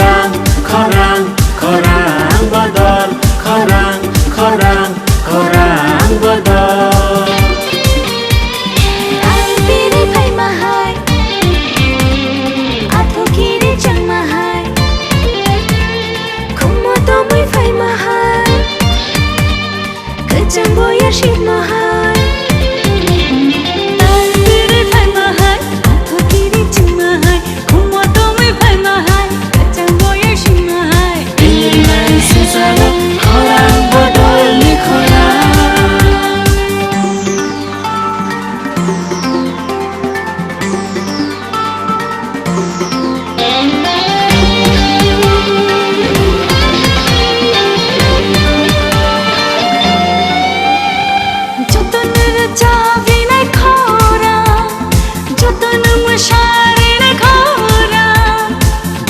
খরাং খরাং খরাং বদল খরাং খরাং খরাং বদল Albiri phai mahai Atho kiri chang mahai Kumo to mui phai mahai Kajang boya shit mahai Albiri phai mahai Atho kiri chang mahai Kumo to mui phai mahai Kajang boya shit mahai Inai sisalo khorang bodol ni khorang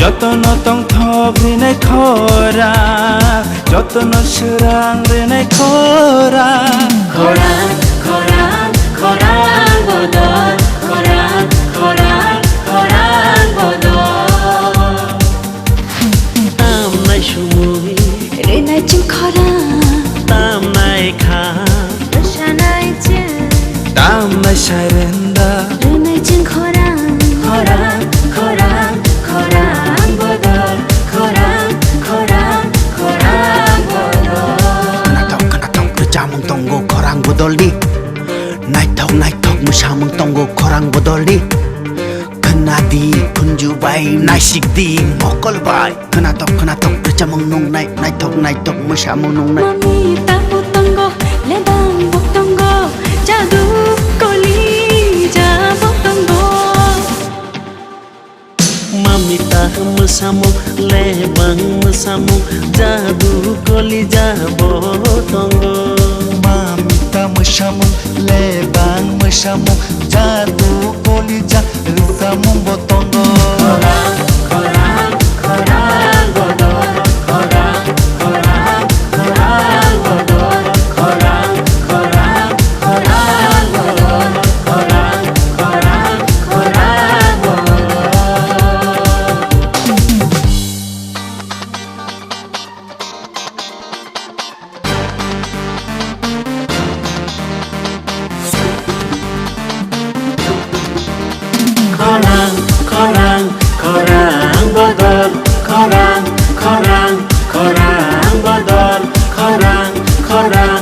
যতন তং থব Rinnai খরা যতন সুরাং Rinnai খরা খরাং খরাং খরাং বদল খরাং খরাং খরাং বদল তাম নাই সুমুই Rinai chim khorang তাম নাই খা Shanai chim তাম নাই সাইরেন্দা Rinai chim khorang খরাং খরাং খরাং বদল খরাং খরাং খরাং বদল Kanatok kerjamung tonggo korang bodol di Naitok musamung tonggo korang bodol di Kenadi punju bay naisik di mokol bay Kanatok kerjamung nung naitok musamung nung naik Mami tahu tonggo lebang bok tonggo Jadu koli jabok tonggo Mamita musamuk lebang musamuk jadu koli jabo tonggo Mamita musamung lebang musamung jadu kolija risamung botonggo খরাং খরাং খরাং বদল খরাং খরাং খরাং বদল খরাং খরাং খরাং বদল খরাং খরাং খরাং বদল খরাং খরাং খরাং বদল খরাং খরাং খরাং বদল খরাং খরাং